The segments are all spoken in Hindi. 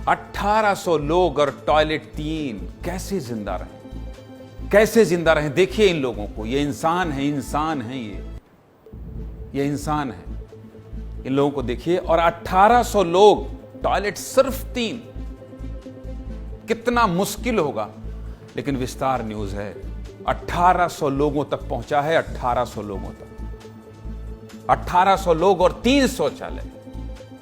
1800 लोग और टॉयलेट 3, कैसे जिंदा रहे, कैसे जिंदा रहे? देखिए इन लोगों को, ये इंसान है, इंसान है, ये इंसान है। इन लोगों को देखिए, और 1800 लोग, टॉयलेट सिर्फ 3, कितना मुश्किल होगा। लेकिन विस्तार न्यूज है 1800 लोगों तक पहुंचा है, 1800 लोगों तक, 1800 लोग और 3 शौचालय,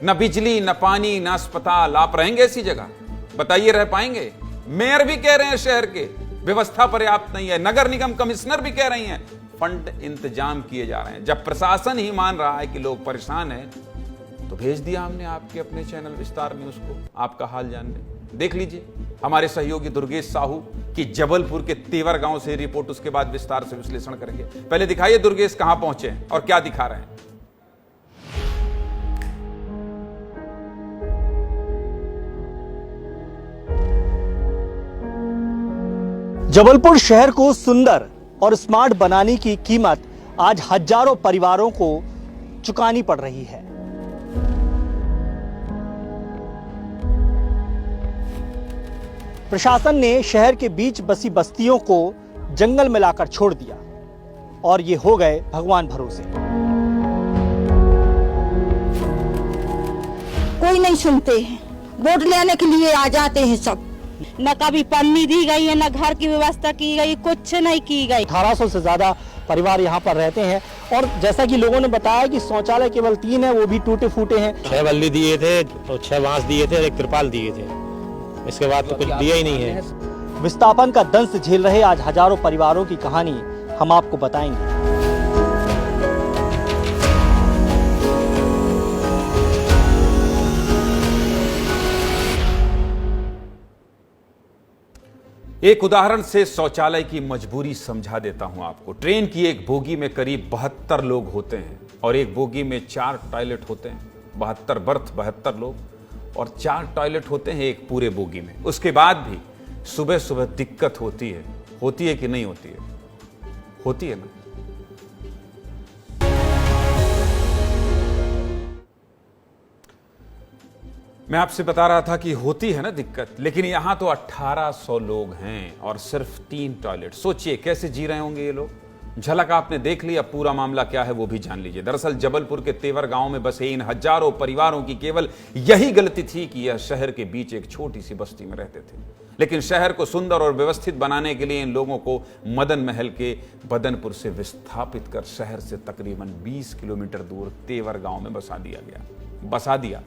न बिजली, न पानी, न अस्पताल। आप रहेंगे ऐसी जगह? बताइए, रह पाएंगे? मेयर भी कह रहे हैं शहर के व्यवस्था पर्याप्त नहीं है, नगर निगम कमिश्नर भी कह रही हैं फंड इंतजाम किए जा रहे हैं। जब प्रशासन ही मान रहा है कि लोग परेशान हैं, तो भेज दिया हमने आपके अपने चैनल विस्तार न्यूज को आपका हाल जानने। देख लीजिए हमारे सहयोगी दुर्गेश साहू की जबलपुर के तेवर गांव से रिपोर्ट, उसके बाद विस्तार से विश्लेषण करेंगे। पहले दिखाइए दुर्गेश कहां पहुंचे हैं और क्या दिखा रहे हैं। जबलपुर शहर को सुंदर और स्मार्ट बनाने की कीमत आज हजारों परिवारों को चुकानी पड़ रही है। प्रशासन ने शहर के बीच बसी बस्तियों को जंगल में लाकर छोड़ दिया और ये हो गए भगवान भरोसे। कोई नहीं सुनते हैं, वोट लेने के लिए आ जाते हैं सब। न कभी पन्नी दी गई है, न घर की व्यवस्था की गई, कुछ नहीं की गई। 1800 से ज्यादा परिवार यहाँ पर रहते हैं और जैसा कि लोगों ने बताया कि शौचालय केवल 3 है, वो भी टूटे फूटे हैं। 6 बल्ली दिए थे और 6 बांस दिए थे, 1 तिरपाल दिए थे, इसके बाद तो कुछ दिया ही नहीं है। विस्थापन का दंश झेल रहे आज हजारों परिवारों की कहानी हम आपको बताएंगे। एक उदाहरण से शौचालय की मजबूरी समझा देता हूं आपको। ट्रेन की एक बोगी में करीब 72 लोग होते हैं और एक बोगी में 4 टॉयलेट होते हैं। 72 बर्थ, 72 लोग और 4 टॉयलेट होते हैं एक पूरे बोगी में। उसके बाद भी सुबह सुबह दिक्कत होती है कि नहीं होती है? होती है ना। मैं आपसे बता रहा था कि होती है ना दिक्कत, लेकिन यहां तो 1800 लोग हैं और सिर्फ 3 टॉयलेट। सोचिए कैसे जी रहे होंगे ये लोग। झलक आपने देख ली, अब पूरा मामला क्या है वो भी जान लीजिए। दरअसल जबलपुर के तेवर गांव में बसे इन हजारों परिवारों की केवल यही गलती थी कि यह शहर के बीच एक छोटी सी बस्ती में रहते थे। लेकिन शहर को सुंदर और व्यवस्थित बनाने के लिए इन लोगों को मदन महल के बदनपुर से विस्थापित कर शहर से तकरीबन 20 किलोमीटर दूर तेवर गांव में बसा दिया।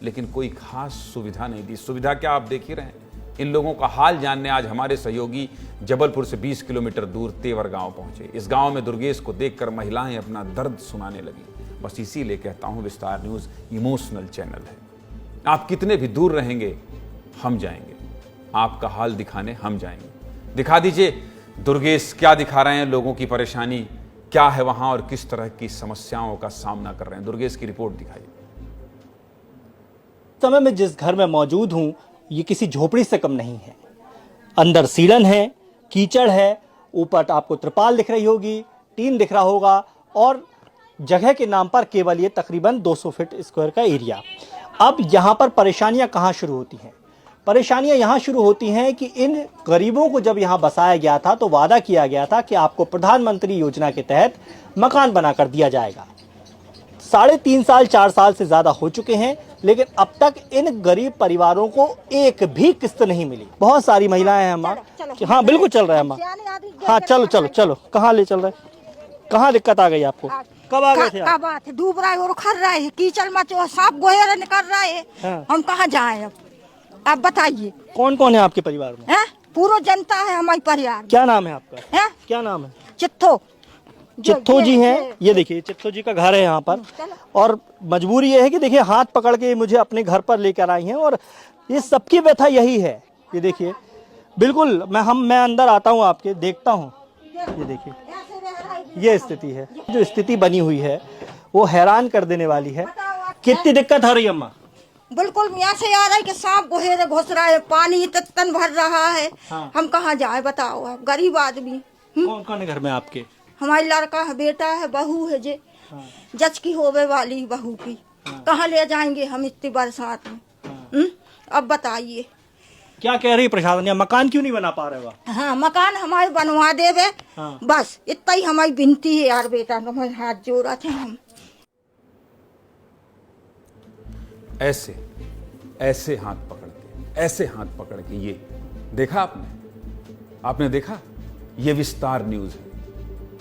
लेकिन कोई खास सुविधा नहीं दी। सुविधा क्या, आप देख ही रहे हैं। इन लोगों का हाल जानने आज हमारे सहयोगी जबलपुर से 20 किलोमीटर दूर तेवर गांव पहुंचे। इस गांव में दुर्गेश को देखकर महिलाएं अपना दर्द सुनाने लगी। बस इसीलिए कहता हूं विस्तार न्यूज इमोशनल चैनल है। आप कितने भी दूर रहेंगे, हम जाएंगे आपका हाल दिखाने, हम जाएंगे। दिखा दीजिए दुर्गेश क्या दिखा रहे हैं, लोगों की परेशानी क्या है वहां और किस तरह की समस्याओं का सामना कर रहे हैं। दुर्गेश की रिपोर्ट दिखाइए। समय में जिस घर में मौजूद हूं, ये किसी झोपड़ी से कम नहीं है। अंदर सीलन है, कीचड़ है, ऊपर आपको त्रिपाल दिख रही होगी, टीन दिख रहा होगा और जगह के नाम पर केवल ये तकरीबन 200 फीट स्क्वायर का एरिया। अब यहाँ पर परेशानियाँ कहाँ शुरू होती हैं? परेशानियाँ यहाँ शुरू होती हैं कि इन गरीबों को जब यहाँ बसाया गया था तो वादा किया गया था कि आपको प्रधानमंत्री योजना के तहत मकान बनाकर दिया जाएगा। 3.5 साल 4 साल से ज्यादा हो चुके हैं, लेकिन अब तक इन गरीब परिवारों को एक भी किस्त नहीं मिली। बहुत सारी महिलाएं हैं अम्मा। हाँ बिल्कुल चल रहा है अम्मा। हाँ चलो चलो चलो, कहाँ ले चल रहे? कहाँ दिक्कत आ गई आपको? कब आ गए थे? क्या बात है, डूब रहा है और खर रहा है, कीचड़ में सांप गोहेरा निकल रहा है। हाँ। हम कहाँ जाए अब? आप बताइए। कौन कौन है आपके परिवार में? है पूरा जनता है हमारे परिवार। क्या नाम है आपका? है क्या नाम है? चित्तो जी हैं। ये देखिए चित्तो जी का घर है यहाँ पर और मजबूरी ये है कि देखिए हाथ पकड़ के मुझे अपने घर पर लेकर आई हैं और ये सबकी व्यथा यही है। ये देखिए बिल्कुल मैं अंदर आता हूँ, आपके देखता हूँ। ये देखिए ये स्थिति है, जो स्थिति बनी हुई है वो हैरान कर देने वाली है। कितनी दिक्कत हो रही है अम्मा? बिल्कुल यहाँ से आ रहा है कि सांप गोहेरे घुस रहा है, पानी तन भर रहा है। हाँ। हम कहाँ जाए बताओ आप, गरीब आदमी। कौन कौन है घर में आपके? हमारी लड़का है, बेटा है, बहू है जे। हाँ। जज की होवे वाली बहू की। हाँ। कहाँ ले जाएंगे हम इतनी बरसात में? अब बताइए। क्या कह रही है प्रशासन, या मकान क्यों नहीं बना पा रहे हो? हाँ, मकान हमारे बनवा देवे। हाँ। बस इतना ही हमारी विनती है यार बेटा, तुम्हारे हाथ जोड़ा थे हम। ऐसे ऐसे हाथ पकड़ के ये देखा आपने देखा? ये विस्तार न्यूज है,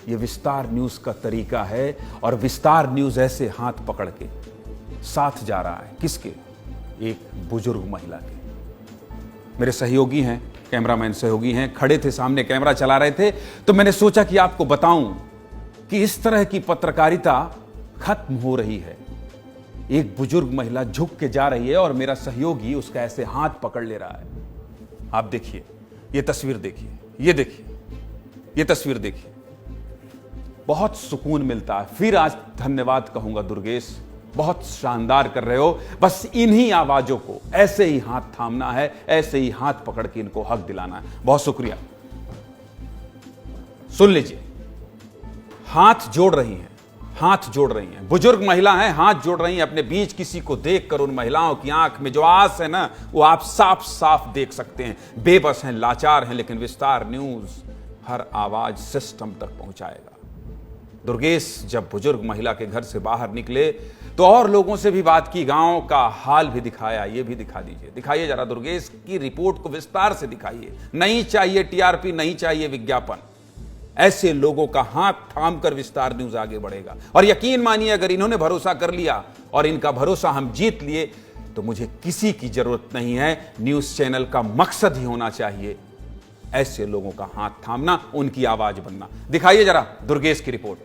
ये विस्तार न्यूज का तरीका है। और विस्तार न्यूज ऐसे हाथ पकड़ के साथ जा रहा है किसके? एक बुजुर्ग महिला के। मेरे सहयोगी हैं, कैमरामैन सहयोगी हैं, खड़े थे सामने, कैमरा चला रहे थे, तो मैंने सोचा कि आपको बताऊं कि इस तरह की पत्रकारिता खत्म हो रही है। एक बुजुर्ग महिला झुक के जा रही है और मेरा सहयोगी उसका ऐसे हाथ पकड़ ले रहा है। आप देखिए, ये तस्वीर देखिए, ये देखिए, ये तस्वीर देखिए, बहुत सुकून मिलता है। फिर आज धन्यवाद कहूंगा दुर्गेश, बहुत शानदार कर रहे हो। बस इन्हीं आवाजों को ऐसे ही हाथ थामना है, ऐसे ही हाथ पकड़ के इनको हक दिलाना है। बहुत शुक्रिया। सुन लीजिए, हाथ जोड़ रही हैं, हाथ जोड़ रही हैं, बुजुर्ग महिला हैं, हाथ जोड़ रही हैं अपने बीच किसी को देखकर। उन महिलाओं की आंख में जो आस है ना, वो आप साफ साफ देख सकते हैं। बेबस हैं, लाचार हैं, लेकिन विस्तार न्यूज हर आवाज सिस्टम तक पहुंचाएगा। दुर्गेश जब बुजुर्ग महिला के घर से बाहर निकले तो और लोगों से भी बात की, गांव का हाल भी दिखाया। ये भी दिखा दीजिए, दिखाइए जरा दुर्गेश की रिपोर्ट को विस्तार से दिखाइए। नहीं चाहिए टीआरपी, नहीं चाहिए विज्ञापन। ऐसे लोगों का हाथ थामकर विस्तार न्यूज आगे बढ़ेगा। और यकीन मानिए, अगर इन्होंने भरोसा कर लिया और इनका भरोसा हम जीत लिए तो मुझे किसी की जरूरत नहीं है। न्यूज चैनल का मकसद ही होना चाहिए ऐसे लोगों का हाथ थामना, उनकी आवाज बनना। दिखाइए जरा दुर्गेश की रिपोर्ट।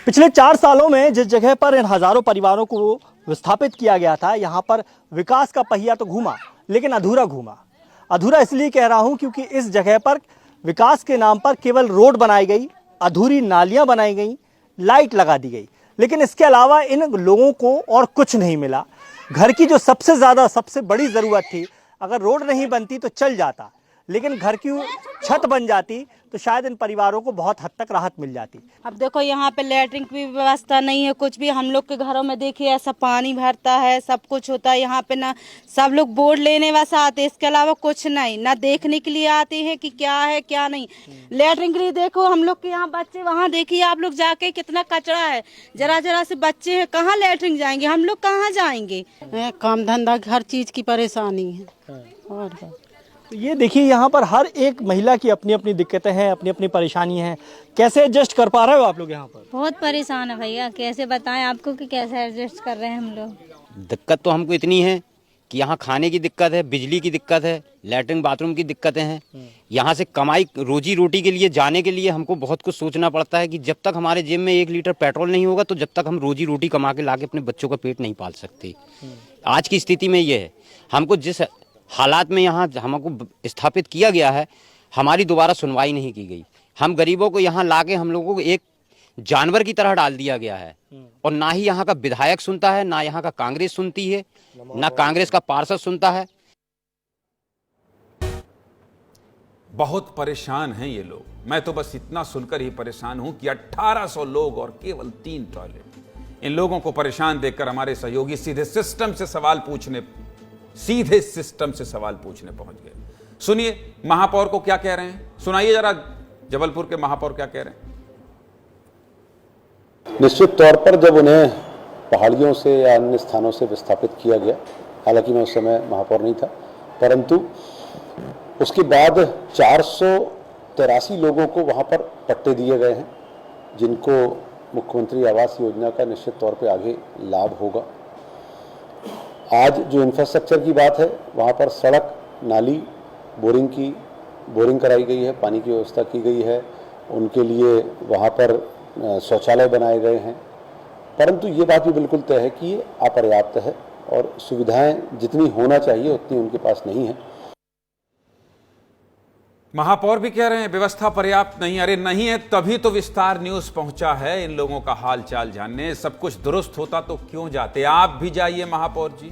पिछले 4 सालों में जिस जगह पर इन हजारों परिवारों को विस्थापित किया गया था, यहां पर विकास का पहिया तो घूमा, लेकिन अधूरा घूमा। अधूरा इसलिए कह रहा हूं क्योंकि इस जगह पर विकास के नाम पर केवल रोड बनाई गई, अधूरी नालियां बनाई गई, लाइट लगा दी गई, लेकिन इसके अलावा इन लोगों को और कुछ नहीं मिला। घर की जो सबसे बड़ी जरूरत थी, अगर रोड नहीं बनती तो चल जाता, लेकिन घर की छत बन जाती तो शायद इन परिवारों को बहुत हद तक राहत मिल जाती। अब देखो यहाँ पे लैट्रिन की भी व्यवस्था नहीं है, कुछ भी। हम लोग के घरों में देखिए ऐसा पानी भरता है, सब कुछ होता है। यहाँ पे ना सब लोग बोर्ड लेने वैसा आते हैं, इसके अलावा कुछ नहीं, ना देखने के लिए आते हैं कि क्या है क्या नहीं। लैट्रिन के लिए देखो हम लोग के यहाँ बच्चे, वहाँ देखिए आप लोग जाके कितना कचरा है, जरा जरा से बच्चे हैं, कहाँ लैट्रिन जाएंगे, हम लोग कहाँ जाएंगे। काम धंधा हर चीज की परेशानी है। और तो ये देखिए, यहाँ पर हर एक महिला की अपनी अपनी दिक्कतें हैं, अपनी अपनी परेशानी हैं। कैसे एडजस्ट कर पा रहे हो आप लोग यहाँ पर? बहुत परेशान है भैया, कैसे बताएं आपको कि कैसे एडजस्ट कर रहे हैं हम लोग। दिक्कत तो हमको इतनी है कि यहाँ खाने की दिक्कत है, बिजली की दिक्कत है, लैट्रिन बाथरूम की दिक्कतें हैं। यहाँ से कमाई रोजी रोटी के लिए जाने के लिए हमको बहुत कुछ सोचना पड़ता है कि जब तक हमारे जेब में 1 लीटर पेट्रोल नहीं होगा तो जब तक हम रोजी रोटी कमा के लाके अपने बच्चों का पेट नहीं पाल सकते। आज की स्थिति में ये है, हमको जिस हालात में यहाँ हमको स्थापित किया गया है, हमारी दोबारा सुनवाई नहीं की गई। हम गरीबों को यहाँ लाके हम लोगों को एक जानवर की तरह डाल दिया गया है। और ना ही यहाँ का विधायक सुनता है, ना यहाँ का कांग्रेस सुनती है, ना कांग्रेस का पार्षद सुनता है। बहुत परेशान हैं ये लोग। मैं तो बस इतना सुनकर ही परेशान हूं कि 1800 लोग और केवल 3 टॉयलेट। इन लोगों को परेशान देखकर हमारे सहयोगी सीधे सिस्टम से सवाल पूछने पहुंच गए। सुनिए महापौर को क्या कह रहे हैं, सुनाइए जरा जबलपुर के महापौर क्या कह रहे हैं। निश्चित तौर पर जब उन्हें पहाड़ियों से या अन्य स्थानों से विस्थापित किया गया, हालांकि मैं उस समय महापौर नहीं था, परंतु उसके बाद 483 लोगों को वहां पर पट्टे दिए गए हैं, जिनको मुख्यमंत्री आवास योजना का निश्चित तौर पे आगे लाभ होगा। आज जो इंफ्रास्ट्रक्चर की बात है, वहाँ पर सड़क, नाली, बोरिंग कराई गई है, पानी की व्यवस्था की गई है, उनके लिए वहाँ पर शौचालय बनाए गए हैं। परंतु ये बात भी बिल्कुल तय है कि ये अपर्याप्त है और सुविधाएं जितनी होना चाहिए उतनी उनके पास नहीं है। महापौर भी कह रहे हैं व्यवस्था पर्याप्त नहीं। अरे नहीं है तभी तो विस्तार न्यूज पहुंचा है इन लोगों का हाल चाल जानने। सब कुछ दुरुस्त होता तो क्यों जाते। आप भी जाइए महापौर जी,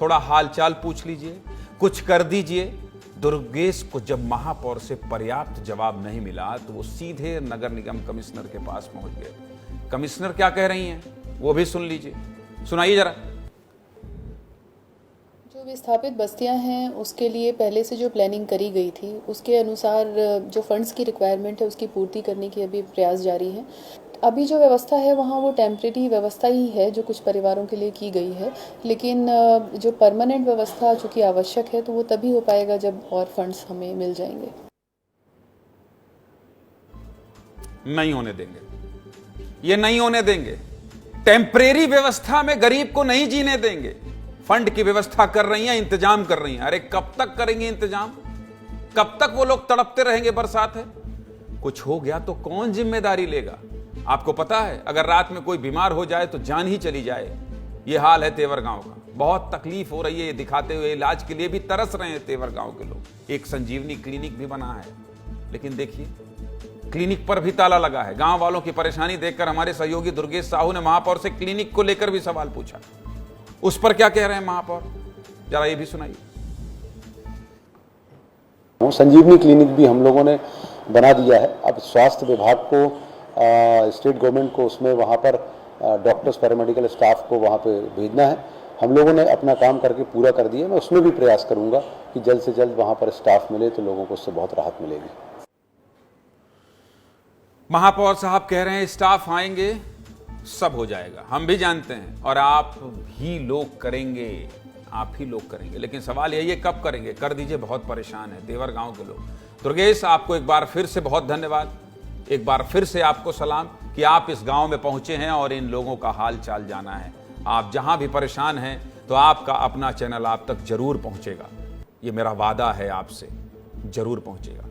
थोड़ा हाल चाल पूछ लीजिए, कुछ कर दीजिए। दुर्गेश को जब महापौर से पर्याप्त जवाब नहीं मिला तो वो सीधे नगर निगम कमिश्नर के पास पहुंच गए। कमिश्नर क्या कह रही हैं वो भी सुन लीजिए, सुनाइए जरा। जो विस्थापित बस्तियां हैं उसके लिए पहले से जो प्लानिंग करी गई थी उसके अनुसार जो फंड्स की रिक्वायरमेंट है उसकी पूर्ति करने की अभी प्रयास जारी है। अभी जो व्यवस्था है वहाँ वो टेम्परेरी व्यवस्था ही है जो कुछ परिवारों के लिए की गई है, लेकिन जो परमानेंट व्यवस्था चूँकि आवश्यक है तो वो तभी हो पाएगा जब और फंड्स हमें मिल जाएंगे। नहीं होने देंगे, ये नहीं होने देंगे। टेम्परेरी व्यवस्था में गरीब को नहीं जीने देंगे। फंड की व्यवस्था कर रही हैं, इंतजाम कर रही हैं। अरे कब तक करेंगे इंतजाम? कब तक वो लोग तड़पते रहेंगे? बरसात है, कुछ हो गया तो कौन जिम्मेदारी लेगा? आपको पता है अगर रात में कोई बीमार हो जाए तो जान ही चली जाए। ये हाल है तेवर गांव का। बहुत तकलीफ हो रही है, ये दिखाते हुए इलाज के लिए भी तरस रहे हैं तेवर गांव के लोग। एक संजीवनी क्लिनिक भी बना है, लेकिन देखिए क्लिनिक पर भी ताला लगा है। गांव वालों की परेशानी देखकर हमारे सहयोगी दुर्गेश साहू ने महापौर से क्लिनिक को लेकर भी सवाल पूछा। उस पर क्या कह रहे हैं महापौर, जरा ये भी सुनाइए। संजीवनी क्लिनिक भी हम लोगों ने बना दिया है। अब स्वास्थ्य विभाग को, स्टेट गवर्नमेंट को उसमें वहाँ पर डॉक्टर्स, पैरामेडिकल स्टाफ को वहाँ पे भेजना है। हम लोगों ने अपना काम करके पूरा कर दिया। मैं उसमें भी प्रयास करूँगा कि जल्द से जल्द वहाँ पर स्टाफ मिले तो लोगों को उससे बहुत राहत मिलेगी। महापौर साहब कह रहे हैं स्टाफ आएंगे, सब हो जाएगा। हम भी जानते हैं और आप ही लोग करेंगे, आप ही लोग करेंगे। लेकिन सवाल यही है कब करेंगे? कर दीजिए, बहुत परेशान है तेवर गांव के लोग। दुर्गेश, आपको एक बार फिर से बहुत धन्यवाद, एक बार फिर से आपको सलाम कि आप इस गांव में पहुंचे हैं और इन लोगों का हाल चाल जाना है। आप जहां भी परेशान हैं तो आपका अपना चैनल आप तक जरूर पहुंचेगा। ये मेरा वादा है आपसे, जरूर पहुंचेगा।